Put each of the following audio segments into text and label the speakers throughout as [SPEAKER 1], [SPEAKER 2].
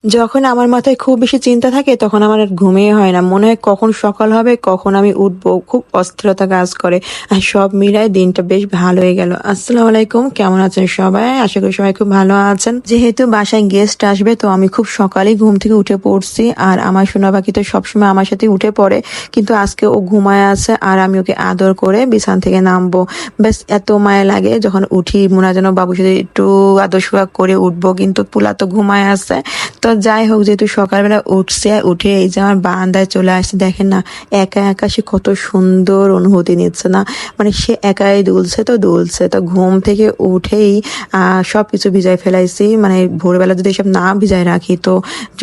[SPEAKER 1] যখন আমার মাথায় খুব বেশি চিন্তা থাকে তখন আমার আর ঘুমিয়ে হয় না। মনে হয় কখন সকাল হবে, কখন আমি উঠবো। খুব অস্থিরতা কাজ করে। আর সব মিলায় দিনটা বেশ ভালো হয়ে গেল। আসসালামু আলাইকুম, কেমন আছেন সবাই? আশা করি সবাই খুব ভালো আছেন। যেহেতু বাসায় গেস্ট আসবে তো আমি খুব সকালেই ঘুম থেকে উঠে পড়ছি। আর আমার সোনা পাখি তো সবসময় আমার সাথে উঠে পড়ে, কিন্তু আজকে ও ঘুমায় আছে আর আমি ওকে আদর করে বিছানা থেকে নামবো। ব্যাস এত মায়া লাগে যখন উঠি, মনে হয় যেন বাবুর সাথে একটু আদর সোহাগ করে উঠবো, কিন্তু পুলা তো ঘুমায় আছে। তো যাই হোক, যেহেতু সকালবেলা উঠছে, উঠে এই যে আমার বারান্দায় চলে আসছে, দেখেন না একা একা সে কত সুন্দর অনুভূতি নিচ্ছে না। মানে সে একাই দুলছে তো দুলছে। তো ঘুম থেকে উঠেই সবকিছু ভিজাই ফেলাইছি। মানে ভোরবেলা যদি এসব না ভিজাই রাখি তো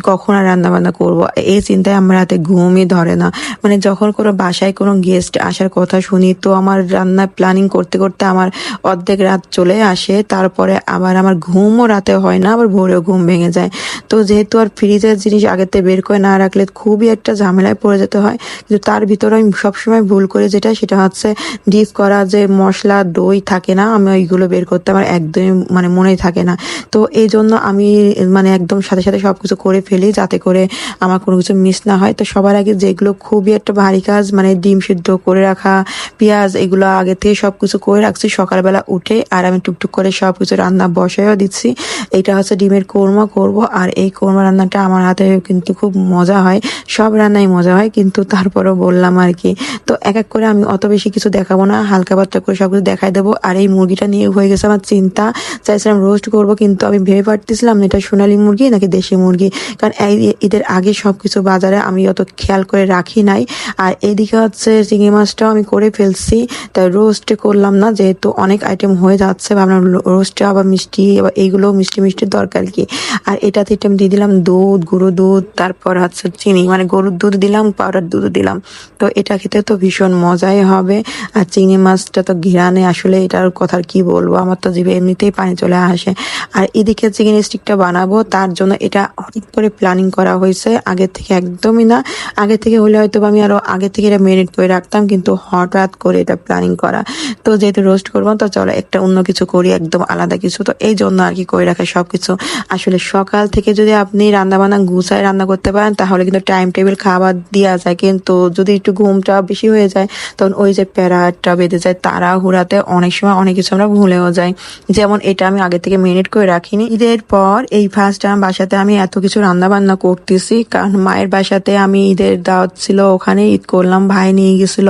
[SPEAKER 1] কখন আর রান্না বান্না করবো, এই চিন্তায় আমার রাতে ঘুমই ধরে না। মানে যখন কোনো বাসায় কোনো গেস্ট আসার কথা শুনি তো আমার রান্না প্ল্যানিং করতে করতে আমার অর্ধেক রাত চলে আসে। তারপরে আবার আমার ঘুমও রাতে হয় না, আবার ভোরেও ঘুম ভেঙে যায়। তো যেহেতু আর ফ্রিজের জিনিস আগেতে বের করে না রাখলে খুবই একটা ঝামেলায় পড়ে যেতে হয়, কিন্তু তার ভিতরে আমি সবসময় ভুল করে সেটা হচ্ছে ডিপ করা যে মশলা দই থাকে না, আমি ওইগুলো বের করতে আমার একদমই মানে মনেই থাকে না। তো এই জন্য আমি মানে একদম সাথে সাথে সবকিছু করে ফেলি যাতে করে আমার কোনো কিছু মিস না হয়। তো সবার আগে যেগুলো খুবই একটা ভারী কাজ, মানে ডিম সিদ্ধ করে রাখা, পেঁয়াজ, এগুলো আগে থেকে সবকিছু করে রাখছি সকালবেলা উঠে। আর আমি টুকটুক করে সবকিছু রান্না বসাইও দিচ্ছি। এটা হচ্ছে ডিমের কোরমা করব। আর এই কোরমা রান্নাটা আমার হাতে কিন্তু খুব মজা হয়, সব রান্নাই মজা হয়, কিন্তু তারপরেও বললাম আর কি। তো এক এক করে আমি অত বেশি কিছু দেখাবো না, হালকা পাতলা করে সবকিছু দেখাই দেবো। আর এই মুরগিটা নিয়ে হয়ে গেছে আমার চিন্তা। চাইছিলাম রোস্ট করব, কিন্তু আমি ভেবে পারতেছিলাম না এটা সোনালী মুরগি নাকি দেশি মুরগি, কারণ ঈদের আগে সবকিছু বাজারে আমি অত খেয়াল করে রাখি নাই। আর এইদিকে হচ্ছে চিংড়ি মাছটাও আমি করে ফেলছি, তাই রোস্টে করলাম না, যেহেতু অনেক আইটেম হয়ে যাচ্ছে। ভাবলাম রোস্টে আবার মিষ্টি, আবার এইগুলো মিষ্টি মিষ্টির দরকার কি। আর এটাতে আমি দিয়ে দিলাম দুধ, গরুর দুধ, তারপর হচ্ছে চিনি, মানে গরুর দুধ দিলাম, পাউডার দুধ দিলাম। তো এটা খেতে তো ভীষণ মজাই হবে। আর চিংড়ি মাছটা তো ঘিরানে, আসলে এটার কথা কি বলবো, আমার তো জিভে এমনিতেই পানি চলে আসে। আর এদিকে চিকেন স্টিকটা বানাবো, তার জন্য এটা অনেক করে প্ল্যানিং করা হয়েছে, আগে থেকে একদমই না। আগে থেকে হলে হয়তো আমি আরো আগে থেকে এটা মেরিনেট করে রাখতাম, কিন্তু হঠাৎ করে এটা প্ল্যানিং করা। তো যেহেতু রোস্ট করবো তো চলো একটা অন্য কিছু করি, একদম আলাদা কিছু। তো এই জন্য আর কি করে রাখা সবকিছু। আসলে সকাল থেকে যদি আপনি রান্না বান্না গুছায় রান্না করতে পারেন তাহলে কিন্তু টাইম টেবিল খাবার দেওয়া যায়, কিন্তু যদি একটু ঘুমটা বেশি হয়ে যায় তখন ওই যে প্যারাটা বেঁধে যায়, তাড়াহুড়াতে অনেক সময় অনেক কিছু আমরা ভুলেও যাই। যেমন এটা আমি আগে থেকে মেরিনেট করে রাখিনি। ঈদের পর এই ফার্স্ট টাইম বাসাতে আমি এত কিছু রান্না বান্না করতেছি, কারণ মায়ের বাসাতে আমি ঈদের দাওয়াত ছিল, ওখানে ঈদ করলাম, ভাই নিয়ে গেছিল।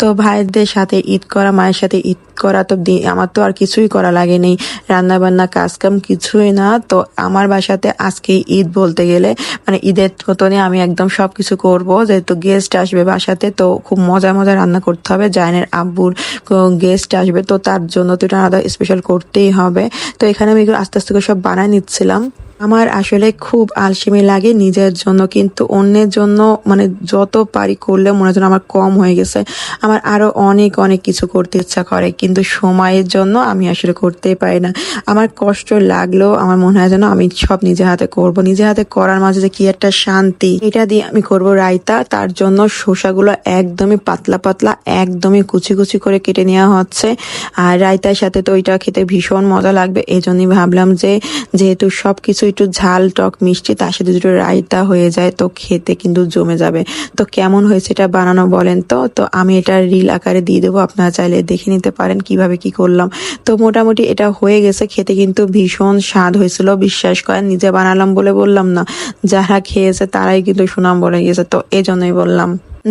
[SPEAKER 1] তো ভাইদের সাথে ঈদ করা, মায়ের সাথে ঈদ করা, তো আমার তো আর কিছুই করা লাগেনি, রান্না বান্না কাজ কাম কিছুই না। তো আমার বাসাতে আজকে ঈদ বলতে গেলে মানে ঈদের মতনই আমি একদম সবকিছু করব, যেহেতু গেস্ট আসবে বাসাতে, তো খুব মজা মজা রান্না করতে হবে। জায়নের আব্বুর গেস্ট আসবে, তো তার জন্য তো এটা আলাদা স্পেশাল করতেই হবে। তো এখানে আমি এগুলো আস্তে আস্তে করে সব বানায় নিচ্ছিলাম। আমার আসলে খুব আলসেমি লাগে নিজের জন্য, কিন্তু অন্যের জন্য মানে যত পারি করলে মনে হয় আমার কম হয়ে গেছে। আমার আরো অনেক অনেক কিছু করতে ইচ্ছা করে, কিন্তু সময়ের জন্য আমি আসলে করতেই পারি না। আমার কষ্ট লাগলেও আমার মনে হয় যেন আমি সব নিজে হাতে করব। নিজে হাতে করার মাঝে যে কি একটা শান্তি। এটা দিয়ে আমি করব রায়তা। তার জন্য শসাগুলো একদমই পাতলা পাতলা, একদমই কুচি কুচি করে কেটে নেওয়া হচ্ছে। আর রায়তার সাথে তো ওইটা খেতে ভীষণ মজা লাগবে, এই জন্যই ভাবলাম যে যেহেতু সবকিছু একটু ঝাল টক মিষ্টি, তার সাথে দুটো রায়তা হয়ে যায় তো খেতে কিন্তু জমে যাবে। তো কেমন হয়েছে এটা বানানো বলেন তো। তো আমি এটা রিল আকারে দিয়ে দেবো, আপনারা চাইলে দেখে নিতে পারেন কিভাবে কি করলাম। তো মোটামুটি এটা হয়ে গেছে, খেতে কিন্তু ভীষণ স্বাদ হয়েছিল, বিশ্বাস করেন। নিজে বানালাম বলে বললাম না, যারা খেয়েছে তারাই কিন্তু সুনাম বলে গেছে, তো এই জন্যই বললাম।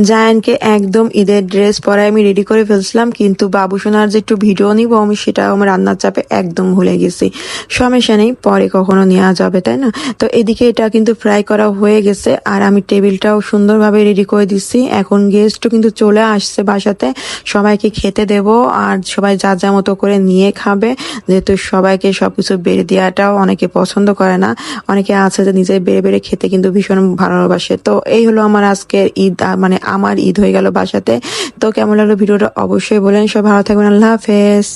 [SPEAKER 1] জায়ানকে একদম ঈদের ড্রেস পরায় আমি রেডি করে ফেলছিলাম, কিন্তু বাবু সোনার যে একটু ভিডিও নিব আমি সেটা আমার রান্নার চাপে একদম ভুলে গেছি। সমস্যা নেই, পরে কখনো নেওয়া যাবে, তাই না। তো এদিকে এটা কিন্তু ফ্রাই করা হয়ে গেছে, আর আমি টেবিলটাও সুন্দরভাবে রেডি করে দিচ্ছি। এখন গেস্টও কিন্তু চলে আসছে বাসাতে, সবাইকে খেতে দেব। আর সবাই যা যা মতো করে নিয়ে খাবে, যেহেতু সবাইকে সবকিছু বেড়ে দেওয়াটাও অনেকে পছন্দ করে না। অনেকে আছে যে নিজে বেড়ে বেড়ে খেতে কিন্তু ভীষণ ভালোবাসে। তো এই হলো আমার আজকের ঈদ, মানে আমার ঈদ হয়ে গেল বাসাতে। তো কেমন লাগলো ভিডিওটা অবশ্যই বলেন। সব ভালো থাকবেন, আল্লাহ হাফেজ।